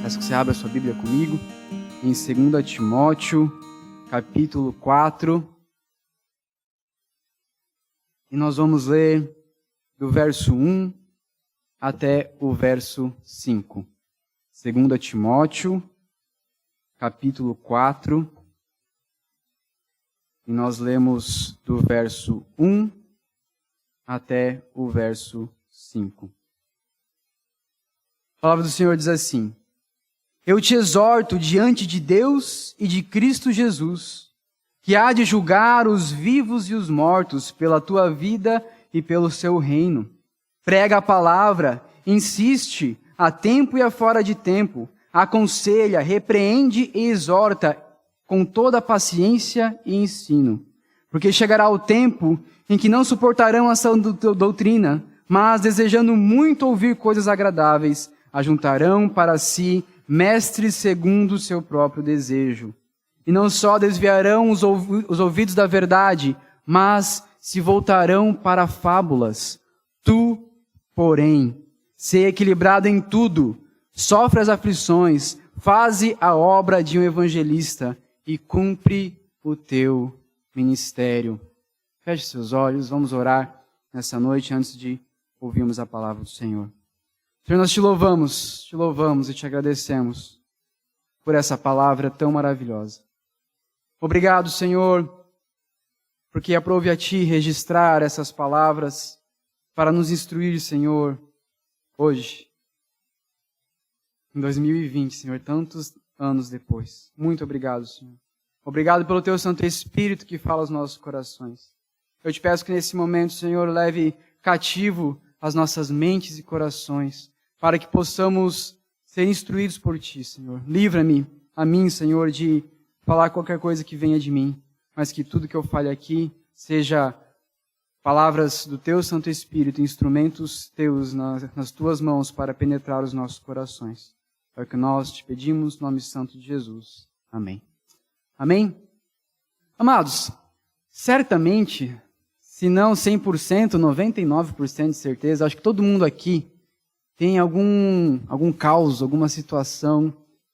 Peço que você abra a sua Bíblia comigo em 2 Timóteo, capítulo 4. E nós vamos ler do verso 1 até o verso 5. 2 Timóteo, capítulo 4. E nós lemos do verso 1 até o verso 5. A palavra do Senhor diz assim: Eu te exorto diante de Deus e de Cristo Jesus, que há de julgar os vivos e os mortos pela tua vida e pelo seu reino. Prega a palavra, insiste, a tempo e a fora de tempo, aconselha, repreende e exorta com toda paciência e ensino. Porque chegará o tempo em que não suportarão a sã doutrina, mas, desejando muito ouvir coisas agradáveis, ajuntarão para si mestres segundo o seu próprio desejo. E não só desviarão os ouvidos da verdade, mas se voltarão para fábulas. Tu, porém, sê equilibrado em tudo, sofre as aflições, faze a obra de um evangelista e cumpre o teu ministério. Feche seus olhos, vamos orar nessa noite antes de ouvirmos a palavra do Senhor. Senhor, nós te louvamos e te agradecemos por essa palavra tão maravilhosa. Obrigado, Senhor, porque aprove a Ti registrar essas palavras para nos instruir, Senhor, hoje, em 2020, Senhor, tantos anos depois. Muito obrigado, Senhor. Obrigado pelo Teu Santo Espírito que fala aos nossos corações. Eu te peço que nesse momento, Senhor, leve cativo as nossas mentes e corações, para que possamos ser instruídos por Ti, Senhor. Livra-me, a mim, Senhor, de falar qualquer coisa que venha de mim, mas que tudo que eu fale aqui seja palavras do Teu Santo Espírito, instrumentos Teus nas Tuas mãos para penetrar os nossos corações. É o que nós te pedimos, no nome santo de Jesus. Amém. Amém? Amados, certamente, se não 100%, 99% de certeza, acho que todo mundo aqui tem algum caos, alguma situação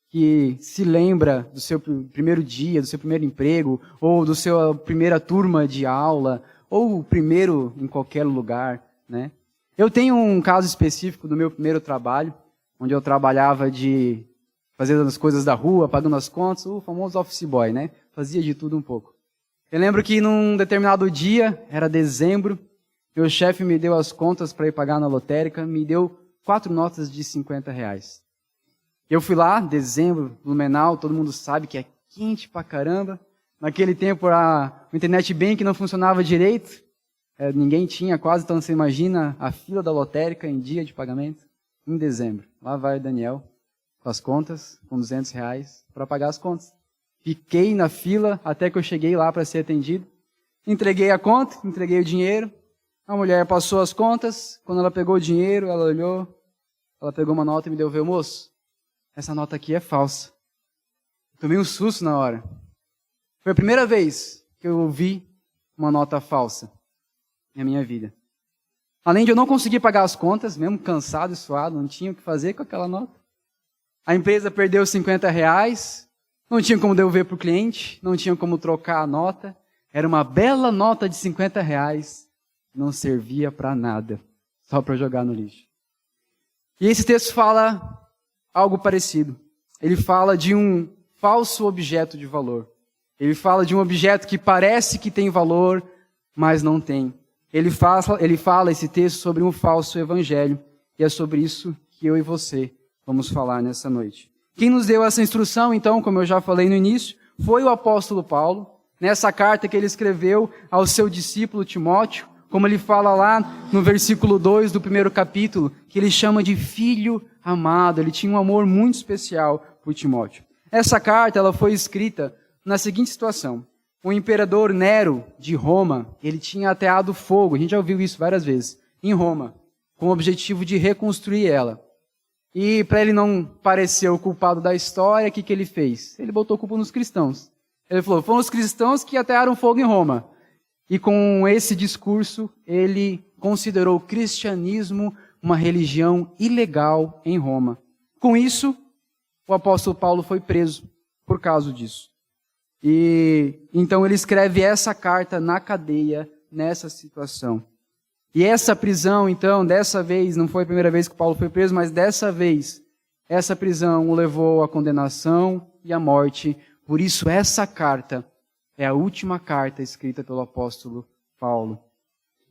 que se lembra do seu primeiro dia, do seu primeiro emprego, ou do sua primeira turma de aula, ou o primeiro em qualquer lugar, né? Eu tenho um caso específico do meu primeiro trabalho, onde eu trabalhava de fazer as coisas da rua, pagando as contas, o famoso office boy, né? Fazia de tudo um pouco. Eu lembro que num determinado dia, era dezembro, meu chefe me deu as contas para ir pagar na lotérica, me deu 4 notas de R$50. Eu fui lá, dezembro, Blumenau, todo mundo sabe que é quente pra caramba. Naquele tempo a internet bank não funcionava direito, ninguém tinha quase, então você imagina a fila da lotérica em dia de pagamento, em dezembro. Lá vai o Daniel com as contas, com R$200 para pagar as contas. Fiquei na fila até que eu cheguei lá para ser atendido. Entreguei a conta, entreguei o dinheiro. A mulher passou as contas. Quando ela pegou o dinheiro, ela olhou. Ela pegou uma nota e me devolveu. Moço, essa nota aqui é falsa. Tomei um susto na hora. Foi a primeira vez que eu ouvi uma nota falsa na minha vida. Além de eu não conseguir pagar as contas, mesmo cansado e suado, não tinha o que fazer com aquela nota. A empresa perdeu R$50. Não tinha como devolver para o cliente, não tinha como trocar a nota. Era uma bela nota de R$50, não servia para nada, só para jogar no lixo. E esse texto fala algo parecido. Ele fala de um falso objeto de valor. Ele fala de um objeto que parece que tem valor, mas não tem. Ele fala esse texto sobre um falso evangelho, e é sobre isso que eu e você vamos falar nessa noite. Quem nos deu essa instrução, então, como eu já falei no início, foi o apóstolo Paulo, nessa carta que ele escreveu ao seu discípulo Timóteo, como ele fala lá no versículo 2 do primeiro capítulo, que ele chama de filho amado. Ele tinha um amor muito especial por Timóteo. Essa carta ela foi escrita na seguinte situação. O imperador Nero de Roma, ele tinha ateado fogo, a gente já ouviu isso várias vezes, em Roma, com o objetivo de reconstruir ela. E para ele não parecer o culpado da história, o que ele fez? Ele botou a culpa nos cristãos. Ele falou, foram os cristãos que atearam fogo em Roma. E com esse discurso, ele considerou o cristianismo uma religião ilegal em Roma. Com isso, o apóstolo Paulo foi preso por causa disso. E então ele escreve essa carta na cadeia, nessa situação. E essa prisão, então, dessa vez, não foi a primeira vez que Paulo foi preso, mas dessa vez, essa prisão o levou à condenação e à morte. Por isso, essa carta é a última carta escrita pelo apóstolo Paulo.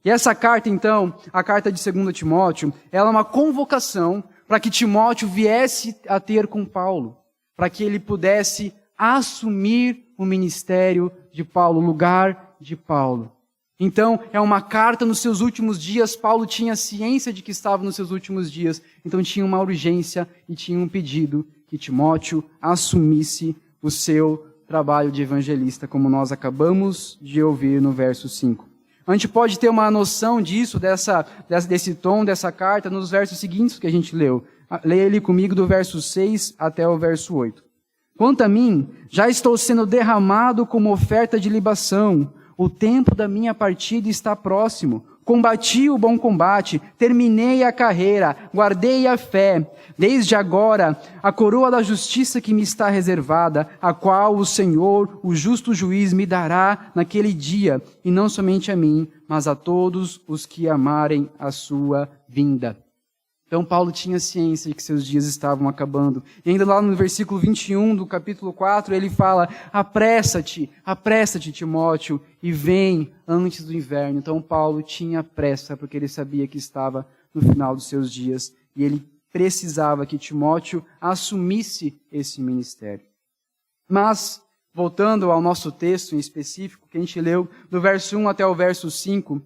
E essa carta, então, a carta de 2 Timóteo, ela é uma convocação para que Timóteo viesse a ter com Paulo, para que ele pudesse assumir o ministério de Paulo, o lugar de Paulo. Então, é uma carta nos seus últimos dias. Paulo tinha ciência de que estava nos seus últimos dias, então tinha uma urgência e tinha um pedido que Timóteo assumisse o seu trabalho de evangelista, como nós acabamos de ouvir no verso 5. A gente pode ter uma noção disso, desse tom, dessa carta, nos versos seguintes que a gente leu. Leia ele comigo do verso 6 até o verso 8. Quanto a mim, já estou sendo derramado como oferta de libação. O tempo da minha partida está próximo. Combati o bom combate, terminei a carreira, guardei a fé. Desde agora, a coroa da justiça que me está reservada, a qual o Senhor, o justo juiz, me dará naquele dia, e não somente a mim, mas a todos os que amarem a sua vinda. Então Paulo tinha ciência de que seus dias estavam acabando. E ainda lá no versículo 21 do capítulo 4, ele fala, apressa-te, Timóteo, e vem antes do inverno. Então Paulo tinha pressa, porque ele sabia que estava no final dos seus dias. E ele precisava que Timóteo assumisse esse ministério. Mas, voltando ao nosso texto em específico, que a gente leu do verso 1 até o verso 5,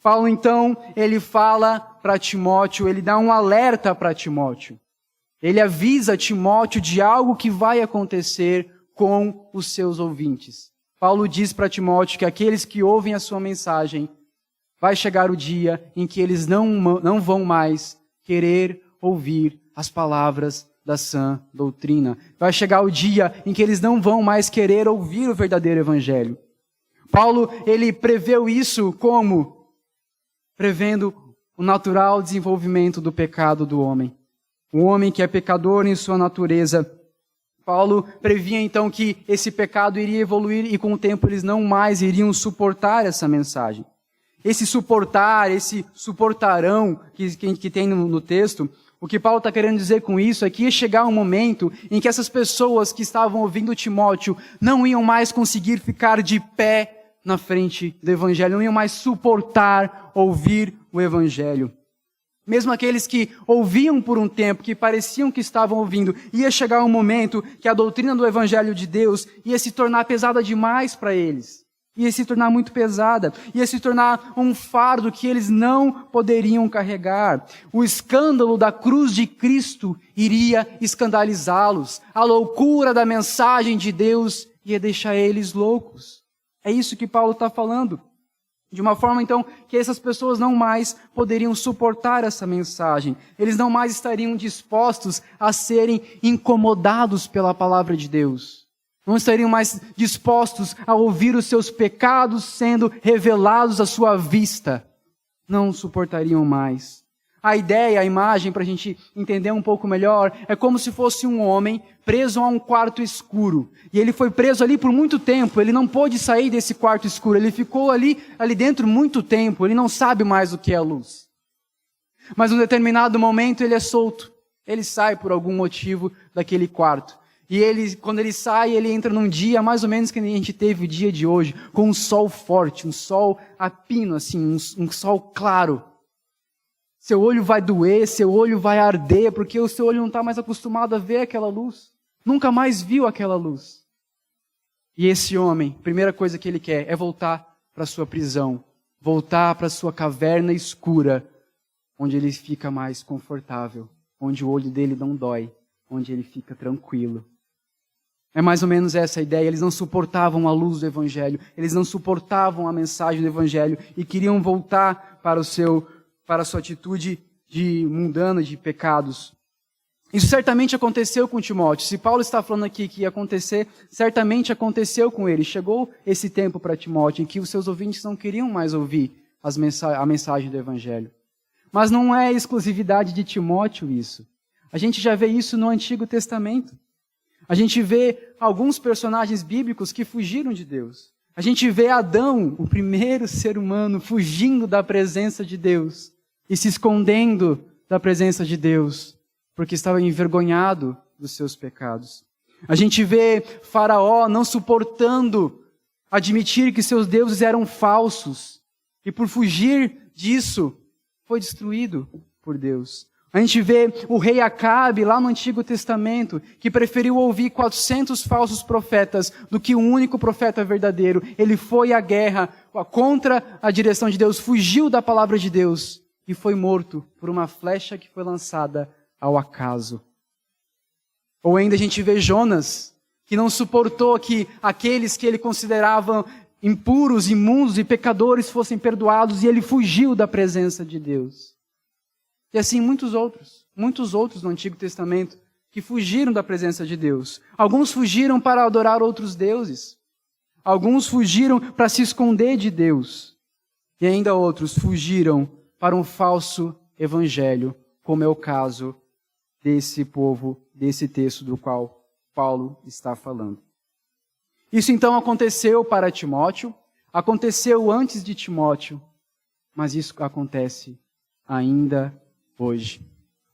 Paulo, então, ele fala para Timóteo, ele dá um alerta para Timóteo. Ele avisa Timóteo de algo que vai acontecer com os seus ouvintes. Paulo diz para Timóteo que aqueles que ouvem a sua mensagem, vai chegar o dia em que eles não vão mais querer ouvir as palavras da sã doutrina. Vai chegar o dia em que eles não vão mais querer ouvir o verdadeiro evangelho. Paulo, ele preveu isso como? Prevendo o natural desenvolvimento do pecado do homem. O homem que é pecador em sua natureza. Paulo previa então que esse pecado iria evoluir e com o tempo eles não mais iriam suportar essa mensagem. Esse suportarão que tem no texto, o que Paulo está querendo dizer com isso é que ia chegar um momento em que essas pessoas que estavam ouvindo Timóteo não iam mais conseguir ficar de pé na frente do evangelho, não iam mais suportar ouvir o evangelho. Mesmo aqueles que ouviam por um tempo, que pareciam que estavam ouvindo, ia chegar um momento que a doutrina do evangelho de Deus ia se tornar pesada demais para eles. Ia se tornar muito pesada, ia se tornar um fardo que eles não poderiam carregar. O escândalo da cruz de Cristo iria escandalizá-los. A loucura da mensagem de Deus ia deixar eles loucos. É isso que Paulo está falando. De uma forma, então, que essas pessoas não mais poderiam suportar essa mensagem. Eles não mais estariam dispostos a serem incomodados pela palavra de Deus. Não estariam mais dispostos a ouvir os seus pecados sendo revelados à sua vista. Não suportariam mais. A ideia, a imagem, para a gente entender um pouco melhor, é como se fosse um homem preso a um quarto escuro. E ele foi preso ali por muito tempo, ele não pôde sair desse quarto escuro, ele ficou ali dentro muito tempo, ele não sabe mais o que é a luz. Mas num determinado momento ele é solto, ele sai por algum motivo daquele quarto. E quando ele sai, ele entra num dia mais ou menos que a gente teve o dia de hoje, com um sol forte, um sol a pino, assim, um sol claro. Seu olho vai doer, seu olho vai arder, porque o seu olho não está mais acostumado a ver aquela luz. Nunca mais viu aquela luz. E esse homem, a primeira coisa que ele quer é voltar para sua prisão, voltar para sua caverna escura, onde ele fica mais confortável, onde o olho dele não dói, onde ele fica tranquilo. É mais ou menos essa a ideia. Eles não suportavam a luz do Evangelho, eles não suportavam a mensagem do Evangelho e queriam voltar para a sua atitude mundana de pecados. Isso certamente aconteceu com Timóteo. Se Paulo está falando aqui que ia acontecer, certamente aconteceu com ele. Chegou esse tempo para Timóteo em que os seus ouvintes não queriam mais ouvir a mensagem do Evangelho. Mas não é exclusividade de Timóteo isso. A gente já vê isso no Antigo Testamento. A gente vê alguns personagens bíblicos que fugiram de Deus. A gente vê Adão, o primeiro ser humano, fugindo da presença de Deus e se escondendo da presença de Deus, porque estava envergonhado dos seus pecados. A gente vê Faraó não suportando admitir que seus deuses eram falsos, e por fugir disso, foi destruído por Deus. A gente vê o rei Acabe, lá no Antigo Testamento, que preferiu ouvir 400 falsos profetas do que um único profeta verdadeiro. Ele foi à guerra contra a direção de Deus, fugiu da palavra de Deus e foi morto por uma flecha que foi lançada ao acaso. Ou ainda a gente vê Jonas, que não suportou que aqueles que ele considerava impuros, imundos e pecadores fossem perdoados e ele fugiu da presença de Deus. E assim muitos outros no Antigo Testamento que fugiram da presença de Deus. Alguns fugiram para adorar outros deuses. Alguns fugiram para se esconder de Deus. E ainda outros fugiram para um falso evangelho, como é o caso desse povo, desse texto do qual Paulo está falando. Isso então aconteceu para Timóteo, aconteceu antes de Timóteo, mas isso acontece ainda hoje.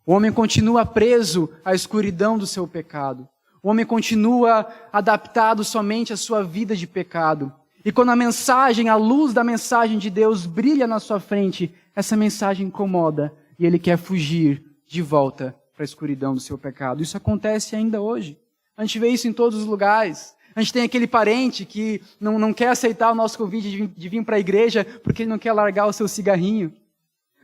O homem continua preso à escuridão do seu pecado. O homem continua adaptado somente à sua vida de pecado. E quando a luz da mensagem de Deus brilha na sua frente, essa mensagem incomoda e ele quer fugir de volta para a escuridão do seu pecado. Isso acontece ainda hoje. A gente vê isso em todos os lugares. A gente tem aquele parente que não quer aceitar o nosso convite de vir para a igreja porque ele não quer largar o seu cigarrinho.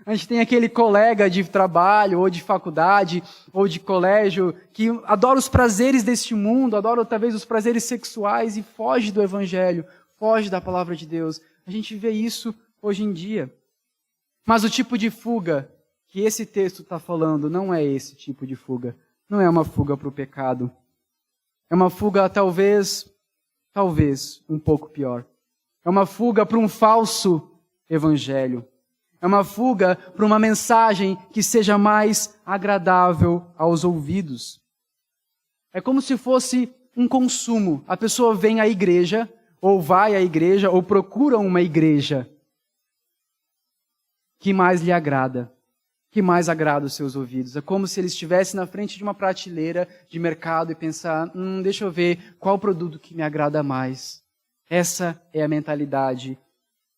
A gente tem aquele colega de trabalho, ou de faculdade, ou de colégio, que adora os prazeres deste mundo, adora talvez os prazeres sexuais e foge do evangelho, foge da palavra de Deus. A gente vê isso hoje em dia. Mas o tipo de fuga que esse texto está falando não é esse tipo de fuga. Não é uma fuga para o pecado. É uma fuga talvez um pouco pior. É uma fuga para um falso evangelho. É uma fuga para uma mensagem que seja mais agradável aos ouvidos. É como se fosse um consumo. A pessoa vem à igreja, ou vai à igreja, ou procura uma igreja que mais lhe agrada, que mais agrada os seus ouvidos. É como se ele estivesse na frente de uma prateleira de mercado e pensar, deixa eu ver qual produto que me agrada mais. Essa é a mentalidade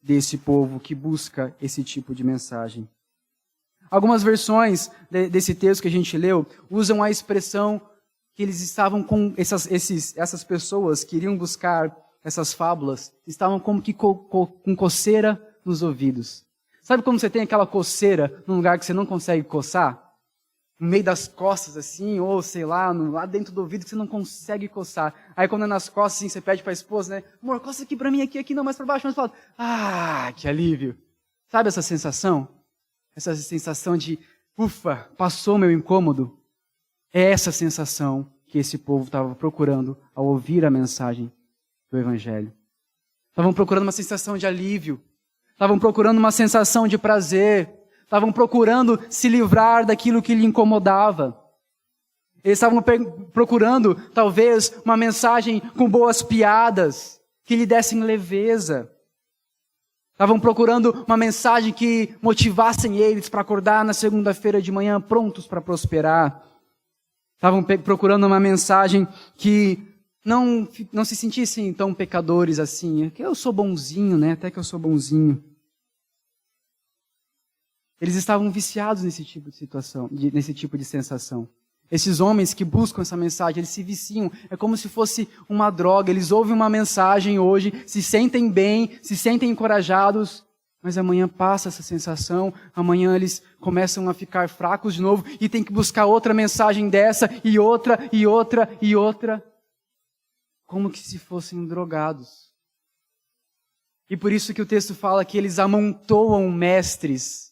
desse povo que busca esse tipo de mensagem. Algumas versões desse texto que a gente leu usam a expressão que eles estavam com essas pessoas que iriam buscar essas fábulas, estavam como que com coceira nos ouvidos. Sabe quando você tem aquela coceira num lugar que você não consegue coçar? No meio das costas, assim, ou sei lá, lá dentro do ouvido que você não consegue coçar. Aí quando é nas costas, assim, você pede para a esposa, né? Amor, coça aqui para mim, aqui, não, mais para baixo. Mas fala, que alívio. Sabe essa sensação? Essa sensação de, ufa, passou meu incômodo. É essa sensação que esse povo estava procurando ao ouvir a mensagem do Evangelho. Estavam procurando uma sensação de alívio. Estavam procurando uma sensação de prazer. Estavam procurando se livrar daquilo que lhe incomodava. Eles estavam procurando, talvez, uma mensagem com boas piadas, que lhe dessem leveza. Estavam procurando uma mensagem que motivassem eles para acordar na segunda-feira de manhã prontos para prosperar. Estavam procurando uma mensagem que não se sentissem tão pecadores assim. Que eu sou bonzinho, né? Até que eu sou bonzinho. Eles estavam viciados nesse tipo de situação, nesse tipo de sensação. Esses homens que buscam essa mensagem, eles se viciam. É como se fosse uma droga. Eles ouvem uma mensagem hoje, se sentem bem, se sentem encorajados, mas amanhã passa essa sensação, amanhã eles começam a ficar fracos de novo e tem que buscar outra mensagem dessa, e outra, e outra, e outra. Como que se fossem drogados. E por isso que o texto fala que eles amontoam mestres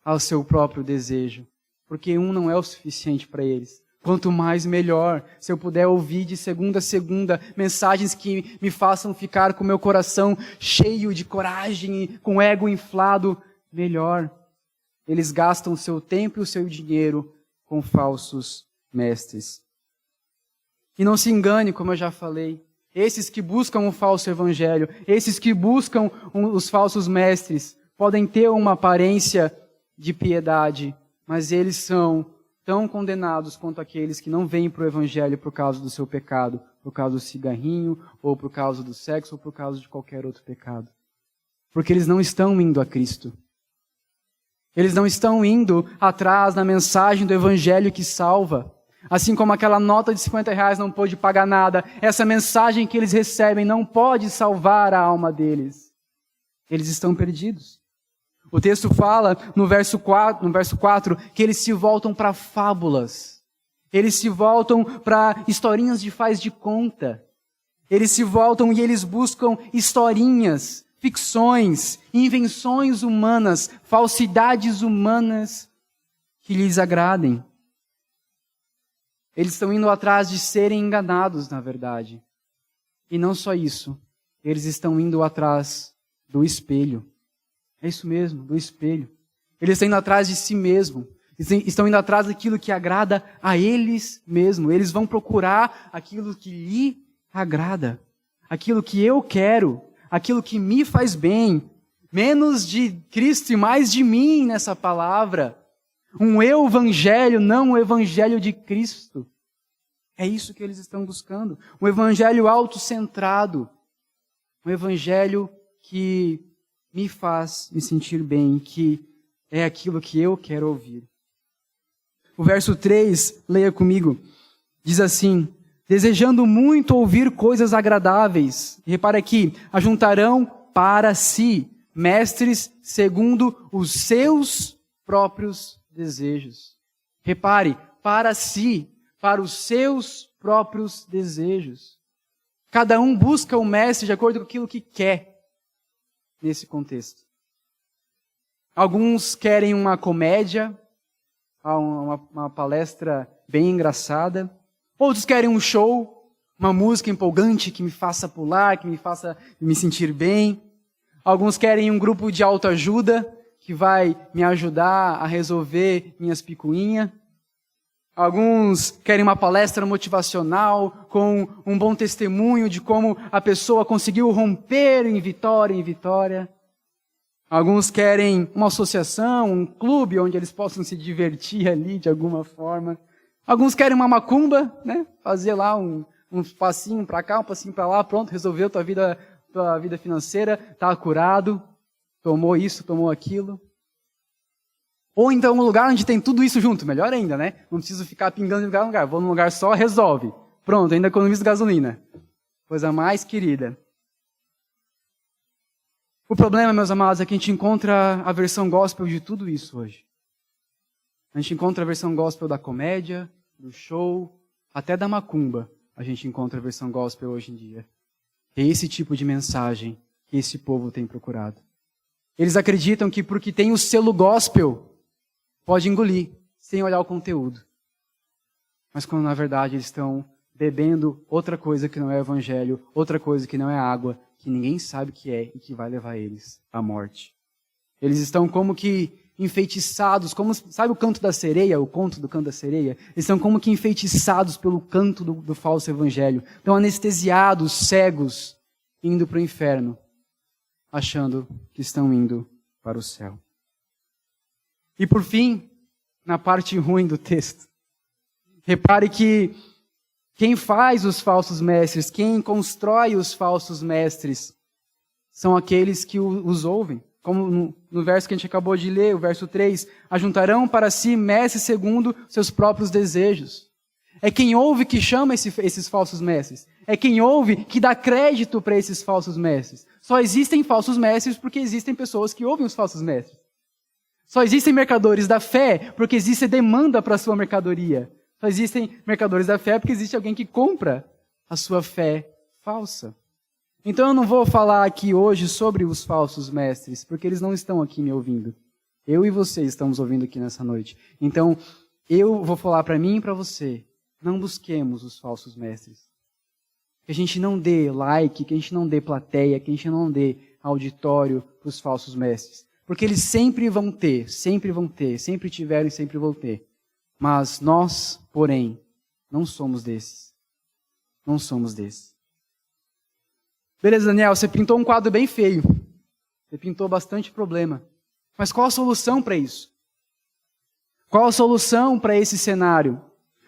ao seu próprio desejo, porque um não é o suficiente para eles. Quanto mais, melhor. Se eu puder ouvir de segunda a segunda mensagens que me façam ficar com meu coração cheio de coragem e com o ego inflado, melhor. Eles gastam o seu tempo e o seu dinheiro com falsos mestres. E não se engane, como eu já falei, esses que buscam o falso evangelho, esses que buscam os falsos mestres, podem ter uma aparência de piedade, mas eles são tão condenados quanto aqueles que não vêm para o evangelho por causa do seu pecado, por causa do cigarrinho, ou por causa do sexo, ou por causa de qualquer outro pecado. Porque eles não estão indo a Cristo. Eles não estão indo atrás da mensagem do evangelho que salva. Assim como aquela nota de R$50 não pôde pagar nada, essa mensagem que eles recebem não pode salvar a alma deles. Eles estão perdidos. O texto fala no verso 4 que eles se voltam para fábulas. Eles se voltam para historinhas de faz de conta. Eles se voltam e eles buscam historinhas, ficções, invenções humanas, falsidades humanas que lhes agradem. Eles estão indo atrás de serem enganados, na verdade. E não só isso, eles estão indo atrás do espelho. É isso mesmo, do espelho. Eles estão indo atrás de si mesmo. Estão indo atrás daquilo que agrada a eles mesmos. Eles vão procurar aquilo que lhe agrada. Aquilo que eu quero. Aquilo que me faz bem. Menos de Cristo e mais de mim nessa palavra. Um eu-evangelho, não o evangelho de Cristo. É isso que eles estão buscando. Um evangelho autocentrado. Um evangelho que me faz me sentir bem, que é aquilo que eu quero ouvir. O verso 3, leia comigo, diz assim: desejando muito ouvir coisas agradáveis. E repara aqui, ajuntarão para si mestres segundo os seus próprios desejos. Repare, para si, para os seus próprios desejos. Cada um busca o mestre de acordo com aquilo que quer nesse contexto. Alguns querem uma comédia, uma palestra bem engraçada. Outros querem um show, uma música empolgante que me faça pular, que me faça me sentir bem. Alguns querem um grupo de autoajuda que vai me ajudar a resolver minhas picuinhas. Alguns querem uma palestra motivacional com um bom testemunho de como a pessoa conseguiu romper em vitória em vitória. Alguns querem uma associação, um clube onde eles possam se divertir ali de alguma forma. Alguns querem uma macumba, né? Fazer lá um passinho para cá, um passinho para lá, pronto, resolveu tua vida financeira, tá curado, tomou isso, tomou aquilo. Ou então um lugar onde tem tudo isso junto, melhor ainda, né? Não preciso ficar pingando em lugar, vou num lugar só, resolve. Pronto, ainda economizo gasolina. Coisa mais querida. O problema, meus amados, é que a gente encontra a versão gospel de tudo isso hoje. A gente encontra a versão gospel da comédia, do show, até da macumba. A gente encontra a versão gospel hoje em dia. É esse tipo de mensagem que esse povo tem procurado. Eles acreditam que porque tem o selo gospel, pode engolir, sem olhar o conteúdo. Mas quando na verdade eles estão bebendo outra coisa que não é evangelho, outra coisa que não é água, que ninguém sabe o que é e que vai levar eles à morte. Eles estão como que enfeitiçados, como sabe o canto da sereia, o conto do canto da sereia? Eles estão como que enfeitiçados pelo canto do falso evangelho. Estão anestesiados, cegos, indo para o inferno, achando que estão indo para o céu. E por fim, na parte ruim do texto, repare que quem faz os falsos mestres, quem constrói os falsos mestres, são aqueles que os ouvem. Como no verso que a gente acabou de ler, o verso 3, ajuntarão para si mestres segundo seus próprios desejos. É quem ouve que chama esses falsos mestres. É quem ouve que dá crédito para esses falsos mestres. Só existem falsos mestres porque existem pessoas que ouvem os falsos mestres. Só existem mercadores da fé porque existe demanda para a sua mercadoria. Só existem mercadores da fé porque existe alguém que compra a sua fé falsa. Então eu não vou falar aqui hoje sobre os falsos mestres, porque eles não estão aqui me ouvindo. Eu e você estamos ouvindo aqui nessa noite. Então eu vou falar para mim e para você, não busquemos os falsos mestres. Que a gente não dê like, que a gente não dê plateia, que a gente não dê auditório para os falsos mestres. Porque eles sempre vão ter, sempre tiveram e sempre vão ter. Mas nós, porém, não somos desses. não somos desses. Beleza, Daniel, você pintou um quadro bem feio. Você pintou bastante problema. Mas qual a solução para isso? Qual a solução para esse cenário?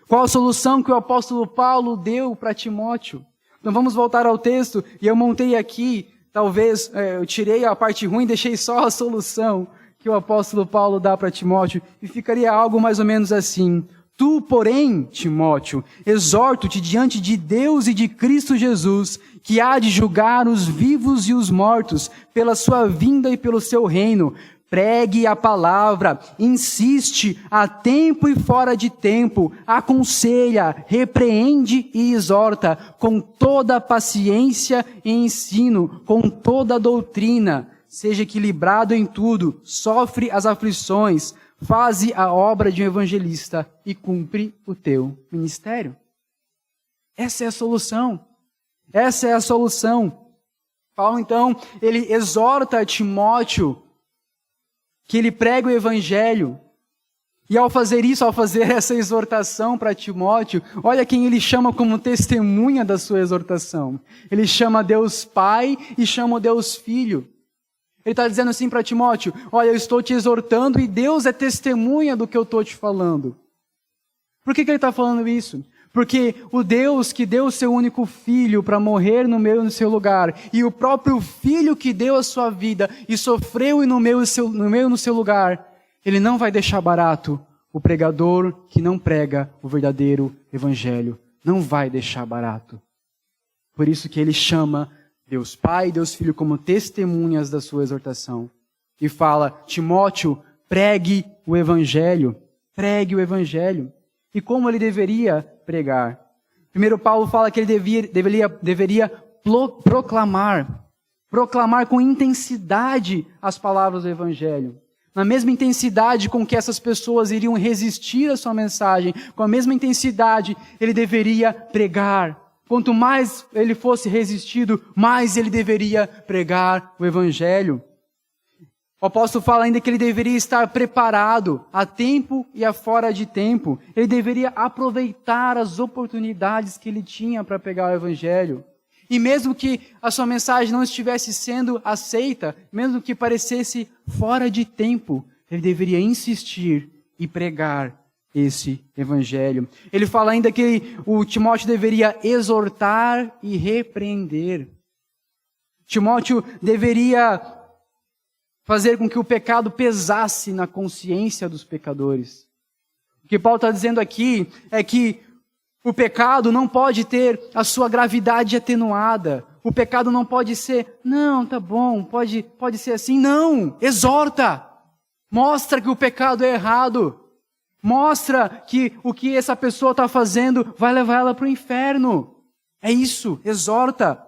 Qual a solução que o apóstolo Paulo deu para Timóteo? Então vamos voltar ao texto, e eu montei aqui, talvez, eu tirei a parte ruim, deixei só a solução que o apóstolo Paulo dá para Timóteo, e ficaria algo mais ou menos assim: tu, porém, Timóteo, exorto-te diante de Deus e de Cristo Jesus, que há de julgar os vivos e os mortos, pela sua vinda e pelo seu reino. Pregue a palavra, insiste a tempo e fora de tempo, aconselha, repreende e exorta, com toda paciência e ensino, com toda doutrina. Seja equilibrado em tudo, sofre as aflições, faze a obra de um evangelista e cumpre o teu ministério. Essa é a solução. Essa é a solução. Paulo, então, ele exorta Timóteo que ele pregue o evangelho. E ao fazer isso, ao fazer essa exortação para Timóteo, olha quem ele chama como testemunha da sua exortação. Ele chama Deus Pai e chama Deus Filho. Ele está dizendo assim para Timóteo: olha, eu estou te exortando e Deus é testemunha do que eu estou te falando. Por que ele está falando isso? Porque o Deus que deu o seu único filho para morrer no meu e no seu lugar, e o próprio filho que deu a sua vida e sofreu no meu e no seu lugar, ele não vai deixar barato o pregador que não prega o verdadeiro evangelho. Não vai deixar barato. Por isso que ele chama Deus Pai e Deus Filho como testemunhas da sua exortação. E fala: Timóteo, pregue o evangelho. Pregue o evangelho. E como ele deveria pregar? Primeiro Paulo fala que ele deveria proclamar com intensidade as palavras do evangelho. Na mesma intensidade com que essas pessoas iriam resistir à sua mensagem, com a mesma intensidade ele deveria pregar. Quanto mais ele fosse resistido, mais ele deveria pregar o evangelho. O apóstolo fala ainda que ele deveria estar preparado a tempo e a fora de tempo. Ele deveria aproveitar as oportunidades que ele tinha para pregar o evangelho. E mesmo que a sua mensagem não estivesse sendo aceita, mesmo que parecesse fora de tempo, ele deveria insistir e pregar esse evangelho. Ele fala ainda que o Timóteo deveria exortar e repreender. Timóteo deveria fazer com que o pecado pesasse na consciência dos pecadores. O que Paulo está dizendo aqui é que o pecado não pode ter a sua gravidade atenuada. O pecado não pode ser, não, tá bom, pode ser assim. Não, exorta. Mostra que o pecado é errado. Mostra que o que essa pessoa está fazendo vai levar ela para o inferno. É isso, exorta.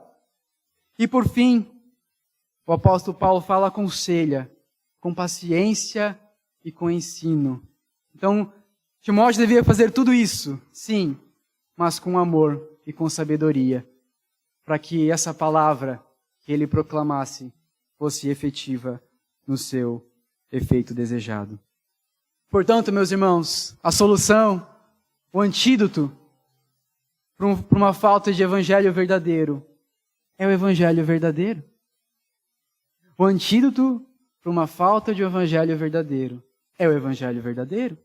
E por fim, o apóstolo Paulo fala: aconselha, com paciência e com ensino. Então, Timóteo devia fazer tudo isso, sim, mas com amor e com sabedoria, para que essa palavra que ele proclamasse fosse efetiva no seu efeito desejado. Portanto, meus irmãos, a solução, o antídoto para uma falta de evangelho verdadeiro é o evangelho verdadeiro. O antídoto para uma falta de evangelho verdadeiro é o evangelho verdadeiro.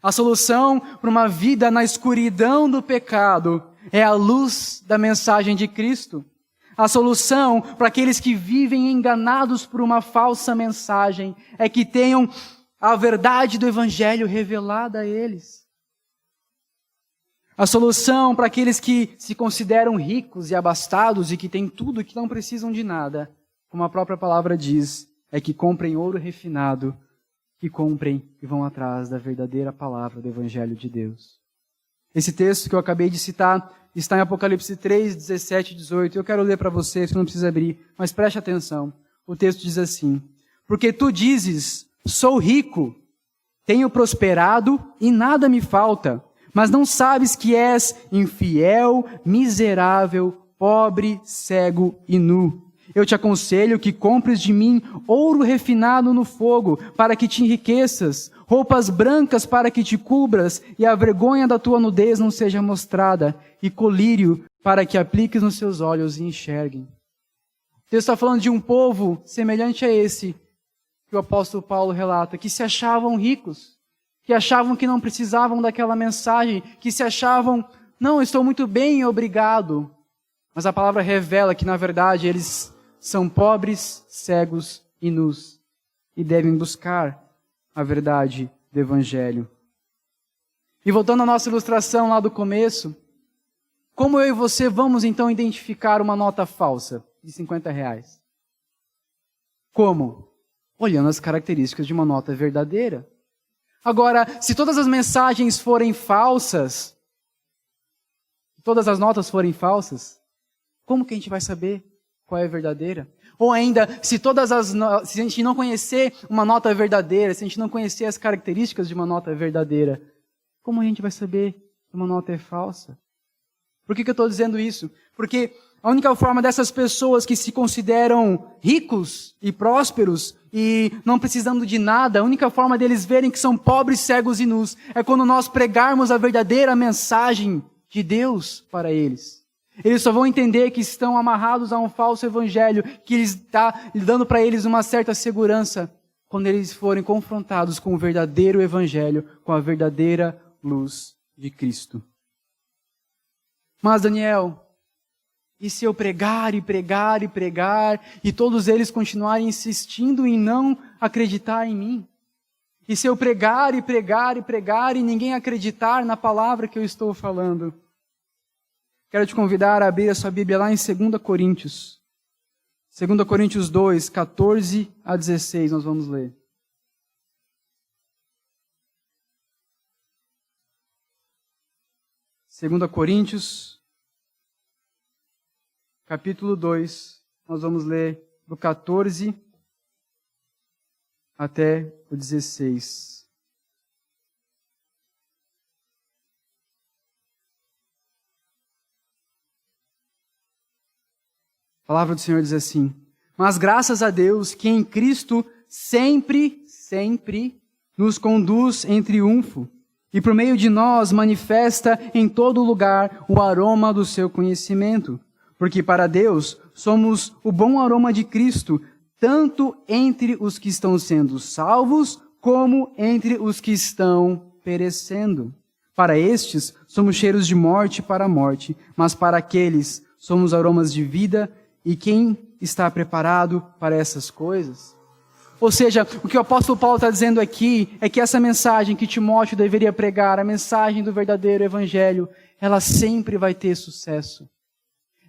A solução para uma vida na escuridão do pecado é a luz da mensagem de Cristo. A solução para aqueles que vivem enganados por uma falsa mensagem é que tenham a verdade do evangelho revelada a eles. A solução para aqueles que se consideram ricos e abastados e que têm tudo e que não precisam de nada, como a própria palavra diz, é que comprem ouro refinado, que comprem e vão atrás da verdadeira palavra do Evangelho de Deus. Esse texto que eu acabei de citar está em Apocalipse 3, 17 e 18. Eu quero ler para você, você não precisa abrir, mas preste atenção. O texto diz assim: porque tu dizes, sou rico, tenho prosperado e nada me falta, mas não sabes que és infiel, miserável, pobre, cego e nu. Eu te aconselho que compres de mim ouro refinado no fogo, para que te enriqueças, roupas brancas para que te cubras e a vergonha da tua nudez não seja mostrada, e colírio para que apliques nos seus olhos e enxerguem. Deus está falando de um povo semelhante a esse que o apóstolo Paulo relata, que se achavam ricos, que achavam que não precisavam daquela mensagem, que se achavam, não, estou muito bem, obrigado. Mas a palavra revela que, na verdade, eles são pobres, cegos e nus, e devem buscar a verdade do Evangelho. E voltando à nossa ilustração lá do começo, como eu e você vamos então identificar uma nota falsa de R$50? Como? Olhando as características de uma nota verdadeira. Agora, se todas as mensagens forem falsas, todas as notas forem falsas, como que a gente vai saber qual é a verdadeira? Ou ainda, se a gente não conhecer uma nota verdadeira, se a gente não conhecer as características de uma nota verdadeira, como a gente vai saber que uma nota é falsa? Por que eu estou dizendo isso? Porque a única forma dessas pessoas que se consideram ricos e prósperos e não precisando de nada, a única forma deles verem que são pobres, cegos e nus é quando nós pregarmos a verdadeira mensagem de Deus para eles. Eles só vão entender que estão amarrados a um falso evangelho, que está dando para eles uma certa segurança quando eles forem confrontados com o verdadeiro evangelho, com a verdadeira luz de Cristo. Mas, Daniel, e se eu pregar e pregar e pregar e todos eles continuarem insistindo em não acreditar em mim? E se eu pregar e pregar e pregar e ninguém acreditar na palavra que eu estou falando? Quero te convidar a abrir a sua Bíblia lá em 2 Coríntios. 2 Coríntios 2, 14 a 16, nós vamos ler. 2 Coríntios, capítulo 2, nós vamos ler do 14 até o 16. A palavra do Senhor diz assim: mas graças a Deus que em Cristo sempre nos conduz em triunfo, e por meio de nós manifesta em todo lugar o aroma do seu conhecimento. Porque para Deus somos o bom aroma de Cristo, tanto entre os que estão sendo salvos, como entre os que estão perecendo. Para estes somos cheiros de morte para a morte, mas para aqueles somos aromas de vida. E quem está preparado para essas coisas? Ou seja, o que o apóstolo Paulo está dizendo aqui é que essa mensagem que Timóteo deveria pregar, a mensagem do verdadeiro evangelho, ela sempre vai ter sucesso.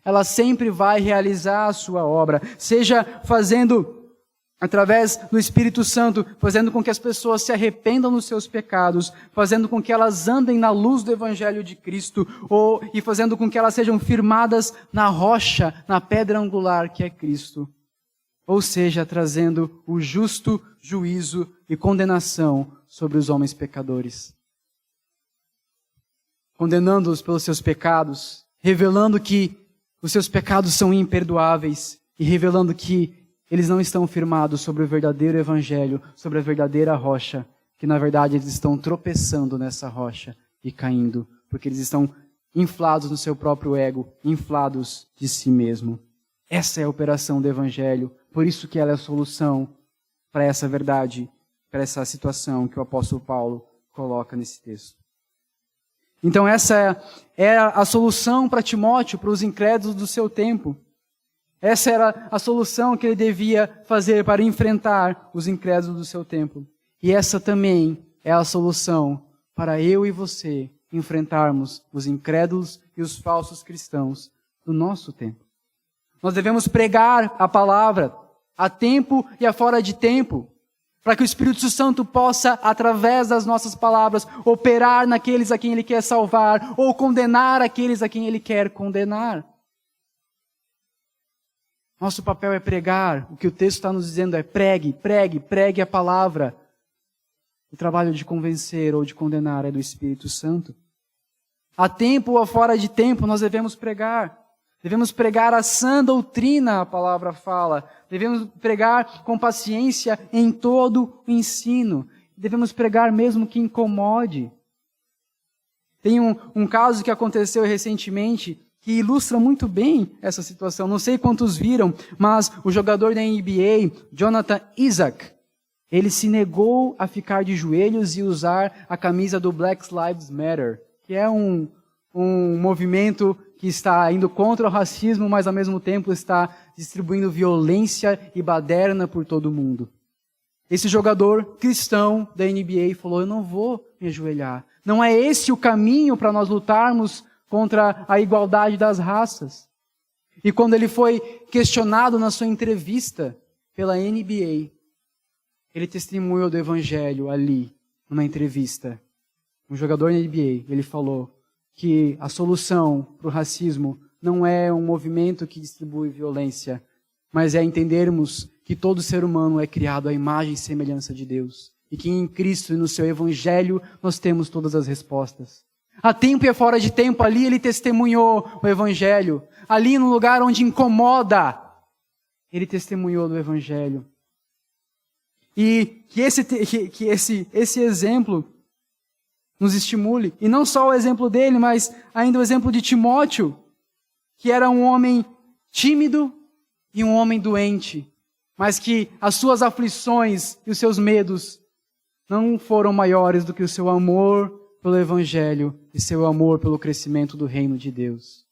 Ela sempre vai realizar a sua obra, seja fazendo, através do Espírito Santo, fazendo com que as pessoas se arrependam dos seus pecados, fazendo com que elas andem na luz do Evangelho de Cristo, e fazendo com que elas sejam firmadas na rocha, na pedra angular que é Cristo. Ou seja, trazendo o justo juízo e condenação sobre os homens pecadores. Condenando-os pelos seus pecados, revelando que os seus pecados são imperdoáveis e revelando que eles não estão firmados sobre o verdadeiro evangelho, sobre a verdadeira rocha, que na verdade eles estão tropeçando nessa rocha e caindo, porque eles estão inflados no seu próprio ego, inflados de si mesmo. Essa é a operação do evangelho, por isso que ela é a solução para essa verdade, para essa situação que o apóstolo Paulo coloca nesse texto. Então essa é a solução para Timóteo, para os incrédulos do seu tempo. Essa era a solução que ele devia fazer para enfrentar os incrédulos do seu tempo. E essa também é a solução para eu e você enfrentarmos os incrédulos e os falsos cristãos do nosso tempo. Nós devemos pregar a palavra a tempo e a fora de tempo, para que o Espírito Santo possa, através das nossas palavras, operar naqueles a quem Ele quer salvar, ou condenar aqueles a quem Ele quer condenar. Nosso papel é pregar. O que o texto está nos dizendo é pregue a palavra. O trabalho de convencer ou de condenar é do Espírito Santo. A tempo ou fora de tempo nós devemos pregar. Devemos pregar a sã doutrina, a palavra fala. Devemos pregar com paciência em todo o ensino. devemos pregar mesmo que incomode. Tem um caso que aconteceu recentemente que ilustra muito bem essa situação. Não sei quantos viram, mas o jogador da NBA, Jonathan Isaac, ele se negou a ficar de joelhos e usar a camisa do Black Lives Matter, que é um movimento que está indo contra o racismo, mas ao mesmo tempo está distribuindo violência e baderna por todo o mundo. Esse jogador cristão da NBA falou, eu não vou me ajoelhar. Não é esse o caminho para nós lutarmos contra a igualdade das raças. E quando ele foi questionado na sua entrevista pela NBA, ele testemunhou do Evangelho ali, numa entrevista. Um jogador da NBA, ele falou que a solução para o racismo não é um movimento que distribui violência, mas é entendermos que todo ser humano é criado à imagem e semelhança de Deus. E que em Cristo e no seu Evangelho nós temos todas as respostas. Há tempo e fora de tempo, ali ele testemunhou o Evangelho. Ali no lugar onde incomoda, ele testemunhou do Evangelho. E que esse exemplo nos estimule. E não só o exemplo dele, mas ainda o exemplo de Timóteo, que era um homem tímido e um homem doente, mas que as suas aflições e os seus medos não foram maiores do que o seu amor pelo Evangelho e seu amor pelo crescimento do reino de Deus.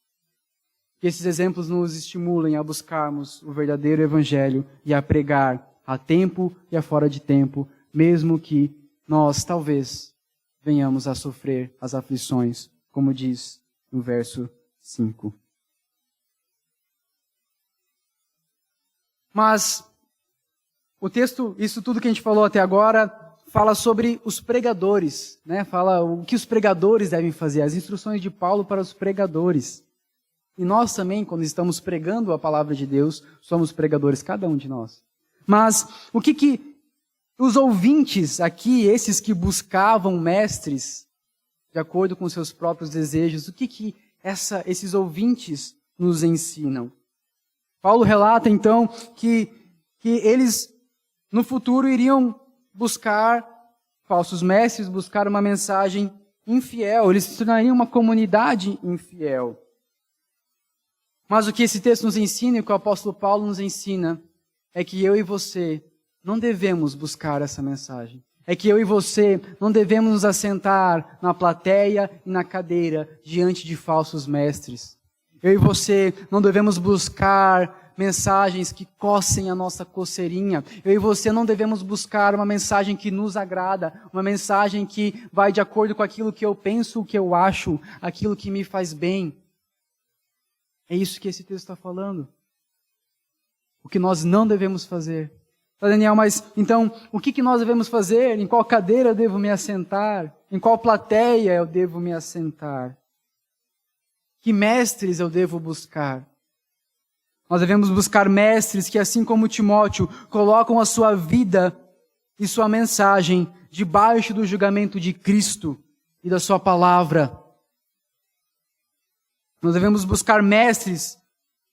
Que esses exemplos nos estimulem a buscarmos o verdadeiro Evangelho e a pregar a tempo e a fora de tempo, mesmo que nós, talvez, venhamos a sofrer as aflições, como diz no verso 5. Mas o texto, isso tudo que a gente falou até agora, fala sobre os pregadores, né? Fala o que os pregadores devem fazer, as instruções de Paulo para os pregadores. E nós também, quando estamos pregando a palavra de Deus, somos pregadores, cada um de nós. Mas o que os ouvintes aqui, esses que buscavam mestres, de acordo com seus próprios desejos, o que esses ouvintes nos ensinam? Paulo relata então que eles no futuro iriam buscar falsos mestres, buscar uma mensagem infiel, eles se tornariam uma comunidade infiel. Mas o que esse texto nos ensina e o que o apóstolo Paulo nos ensina é que eu e você não devemos buscar essa mensagem. É que eu e você não devemos nos assentar na plateia e na cadeira diante de falsos mestres. Eu e você não devemos buscar mensagens que coçem a nossa coceirinha. Eu e você não devemos buscar uma mensagem que nos agrada, uma mensagem que vai de acordo com aquilo que eu penso, o que eu acho, aquilo que me faz bem. É isso que esse texto está falando. O que nós não devemos fazer. Daniel, mas então, o que nós devemos fazer? Em qual cadeira eu devo me assentar? Em qual plateia eu devo me assentar? Que mestres eu devo buscar? Nós devemos buscar mestres que, assim como Timóteo, colocam a sua vida e sua mensagem debaixo do julgamento de Cristo e da sua palavra. Nós devemos buscar mestres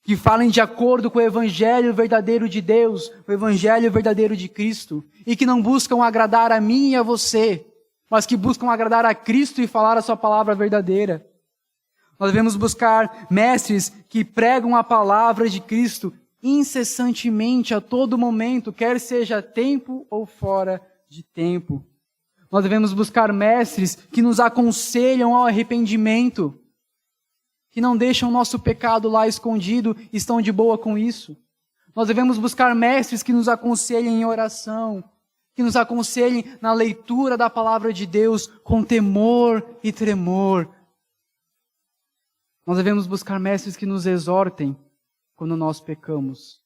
que falem de acordo com o Evangelho verdadeiro de Deus, o Evangelho verdadeiro de Cristo, e que não buscam agradar a mim e a você, mas que buscam agradar a Cristo e falar a sua palavra verdadeira. Nós devemos buscar mestres que pregam a palavra de Cristo incessantemente, a todo momento, quer seja tempo ou fora de tempo. Nós devemos buscar mestres que nos aconselham ao arrependimento, que não deixam o nosso pecado lá escondido e estão de boa com isso. Nós devemos buscar mestres que nos aconselhem em oração, que nos aconselhem na leitura da palavra de Deus com temor e tremor. Nós devemos buscar mestres que nos exortem quando nós pecamos.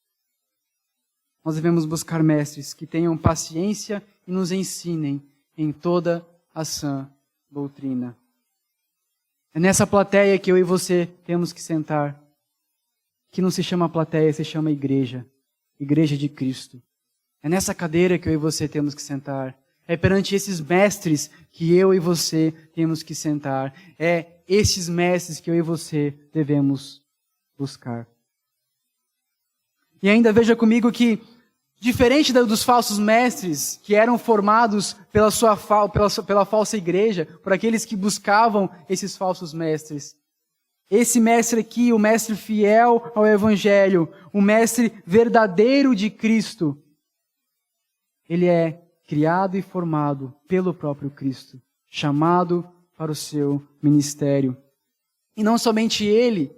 Nós devemos buscar mestres que tenham paciência e nos ensinem em toda a sã doutrina. É nessa plateia que eu e você temos que sentar. Que não se chama plateia, se chama igreja. Igreja de Cristo. É nessa cadeira que eu e você temos que sentar. É perante esses mestres que eu e você temos que sentar. É esses mestres que eu e você devemos buscar. E ainda veja comigo que Diferente dos falsos mestres que eram formados pela falsa igreja, por aqueles que buscavam esses falsos mestres. Esse mestre aqui, o mestre fiel ao Evangelho, o mestre verdadeiro de Cristo, ele é criado e formado pelo próprio Cristo, chamado para o seu ministério. E não somente ele,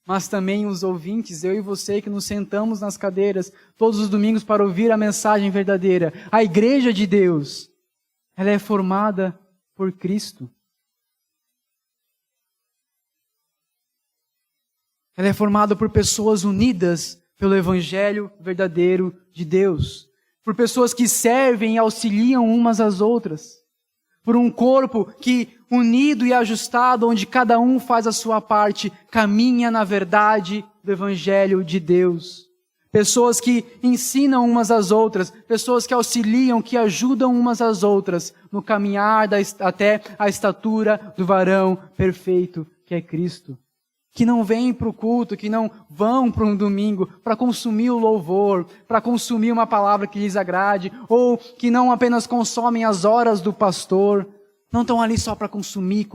mas também os ouvintes, eu e você que nos sentamos nas cadeiras todos os domingos para ouvir a mensagem verdadeira. A igreja de Deus, ela é formada por Cristo. Ela é formada por pessoas unidas pelo Evangelho verdadeiro de Deus. Por pessoas que servem e auxiliam umas às outras. Por um corpo que, unido e ajustado, onde cada um faz a sua parte, caminha na verdade do Evangelho de Deus. Pessoas que ensinam umas às outras, pessoas que auxiliam, que ajudam umas às outras no caminhar até a estatura do varão perfeito, que é Cristo. Que não vêm para o culto, que não vão para um domingo para consumir o louvor, para consumir uma palavra que lhes agrade, ou que não apenas consomem as horas do pastor, não estão ali só para consumir,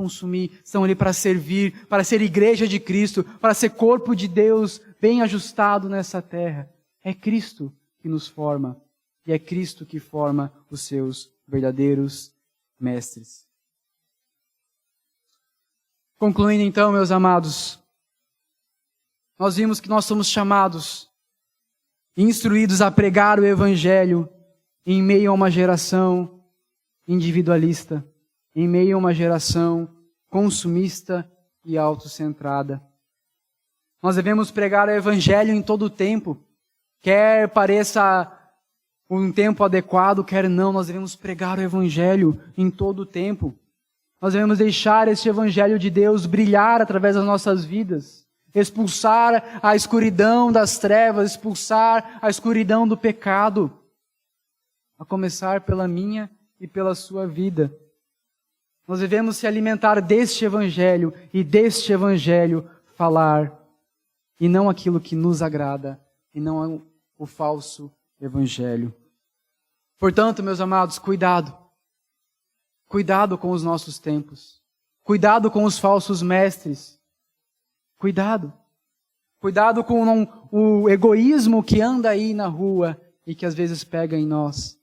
estão ali para servir, para ser igreja de Cristo, para ser corpo de Deus bem ajustado nessa terra. É Cristo que nos forma, e é Cristo que forma os seus verdadeiros mestres. Concluindo então, meus amados, nós vimos que nós somos chamados, instruídos a pregar o Evangelho em meio a uma geração individualista, em meio a uma geração consumista e autocentrada. Nós devemos pregar o Evangelho em todo o tempo, quer pareça um tempo adequado, quer não, nós devemos pregar o Evangelho em todo o tempo. Nós devemos deixar este Evangelho de Deus brilhar através das nossas vidas. Expulsar a escuridão das trevas, expulsar a escuridão do pecado, a começar pela minha e pela sua vida. Nós devemos se alimentar deste Evangelho e deste Evangelho falar, e não aquilo que nos agrada, e não o falso Evangelho. Portanto, meus amados, cuidado. Cuidado com os nossos tempos. Cuidado com os falsos mestres. Cuidado. Cuidado com o egoísmo que anda aí na rua e que às vezes pega em nós.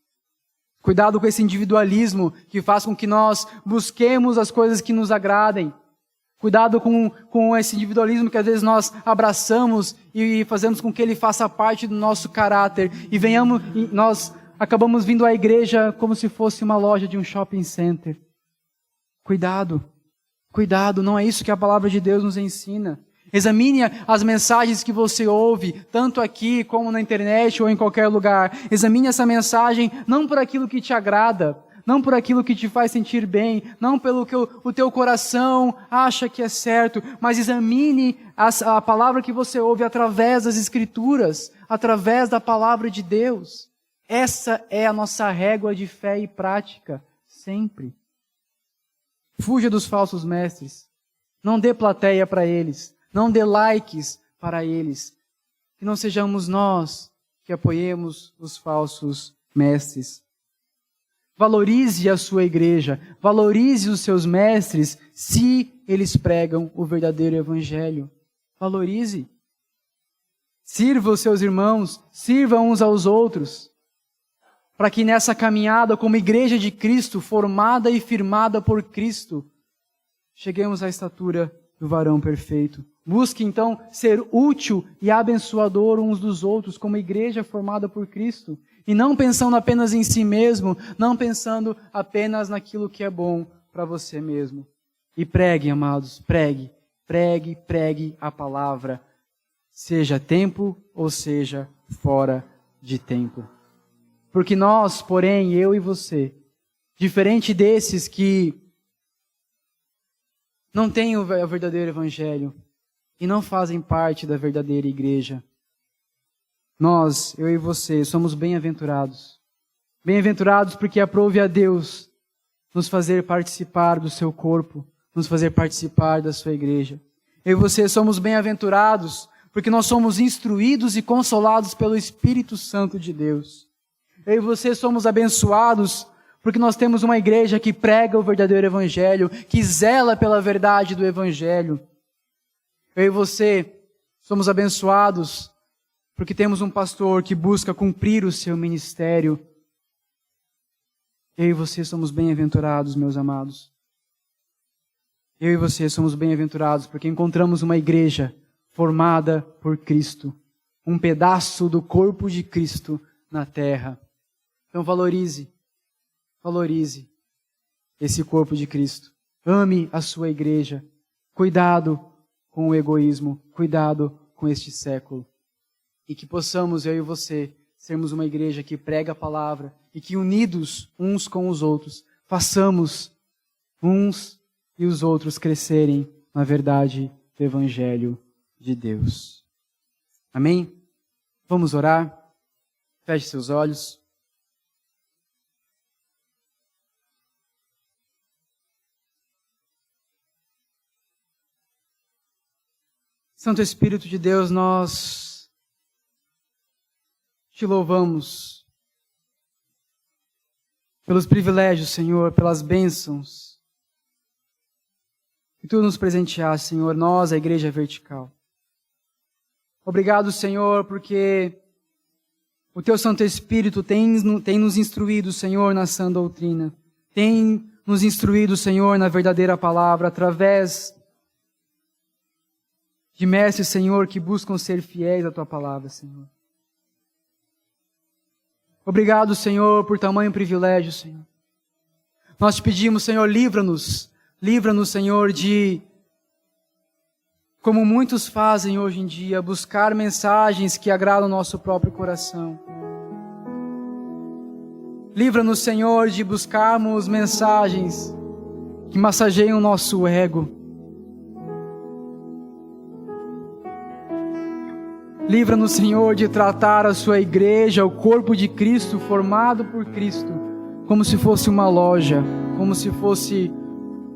Cuidado com esse individualismo que faz com que nós busquemos as coisas que nos agradem. Cuidado com esse individualismo que às vezes nós abraçamos e fazemos com que ele faça parte do nosso caráter. E nós acabamos vindo à igreja como se fosse uma loja de um shopping center. Cuidado. Cuidado, não é isso que a palavra de Deus nos ensina. Examine as mensagens que você ouve, tanto aqui como na internet ou em qualquer lugar. Examine essa mensagem não por aquilo que te agrada, não por aquilo que te faz sentir bem, não pelo que o teu coração acha que é certo, mas examine a palavra que você ouve através das Escrituras, através da palavra de Deus. Essa é a nossa régua de fé e prática, sempre. Fuja dos falsos mestres. Não dê plateia para eles. Não dê likes para eles. Que não sejamos nós que apoiemos os falsos mestres. Valorize a sua igreja. Valorize os seus mestres se eles pregam o verdadeiro evangelho. Valorize. Sirva os seus irmãos. Sirva uns aos outros. Para que nessa caminhada como igreja de Cristo, formada e firmada por Cristo, cheguemos à estatura do varão perfeito. Busque então ser útil e abençoador uns dos outros como igreja formada por Cristo. E não pensando apenas em si mesmo, não pensando apenas naquilo que é bom para você mesmo. E pregue, amados, pregue a palavra, seja a tempo ou seja fora de tempo. Porque nós, porém, eu e você, diferente desses que não têm o verdadeiro evangelho e não fazem parte da verdadeira igreja, nós, eu e você, somos bem-aventurados. Bem-aventurados porque aprove a Deus nos fazer participar do seu corpo, nos fazer participar da sua igreja. Eu e você somos bem-aventurados porque nós somos instruídos e consolados pelo Espírito Santo de Deus. Eu e você somos abençoados porque nós temos uma igreja que prega o verdadeiro evangelho, que zela pela verdade do evangelho. Eu e você somos abençoados porque temos um pastor que busca cumprir o seu ministério. Eu e você somos bem-aventurados, meus amados. Eu e você somos bem-aventurados porque encontramos uma igreja formada por Cristo, um pedaço do corpo de Cristo na terra. Então valorize esse corpo de Cristo. Ame a sua igreja. Cuidado com o egoísmo, cuidado com este século. E que possamos, eu e você, sermos uma igreja que prega a palavra e que unidos uns com os outros, façamos uns e os outros crescerem na verdade do Evangelho de Deus. Amém? Vamos orar? Feche seus olhos. Santo Espírito de Deus, nós te louvamos pelos privilégios, Senhor, pelas bênçãos que Tu nos presenteaste, Senhor, nós, a Igreja Vertical. Obrigado, Senhor, porque o Teu Santo Espírito tem nos instruído, Senhor, na sã doutrina. Tem nos instruído, Senhor, na verdadeira palavra, através de mestres, Senhor, que buscam ser fiéis à Tua palavra, Senhor. Obrigado, Senhor, por tamanho privilégio, Senhor. Nós te pedimos, Senhor, livra-nos, Senhor, de, como muitos fazem hoje em dia, buscar mensagens que agradam o nosso próprio coração. Livra-nos, Senhor, de buscarmos mensagens que massageiam o nosso ego. Livra-nos, Senhor, de tratar a sua igreja, o corpo de Cristo, formado por Cristo, como se fosse uma loja, como se fosse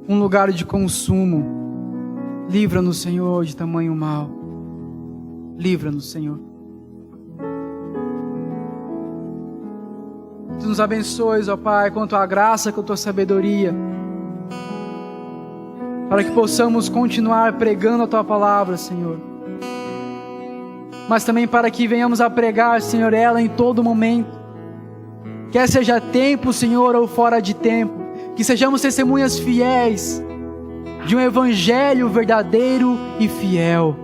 um lugar de consumo. Livra-nos, Senhor, de tamanho mal. Livra-nos, Senhor. Tu nos abençoes, ó Pai, com a Tua graça, com a Tua sabedoria, para que possamos continuar pregando a Tua palavra, Senhor. Mas também para que venhamos a pregar, Senhor, ela em todo momento. Quer seja tempo, Senhor, ou fora de tempo. Que sejamos testemunhas fiéis de um evangelho verdadeiro e fiel.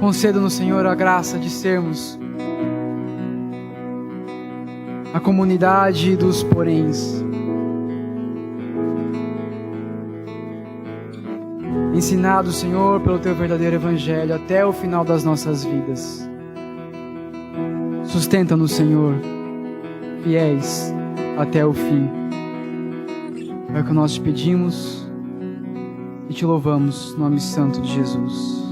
Conceda-nos, Senhor, a graça de sermos a comunidade dos poréns. Ensinado, Senhor, pelo Teu verdadeiro Evangelho até o final das nossas vidas. Sustenta-nos, Senhor, fiéis até o fim. É o que nós te pedimos e te louvamos, no nome santo de Jesus.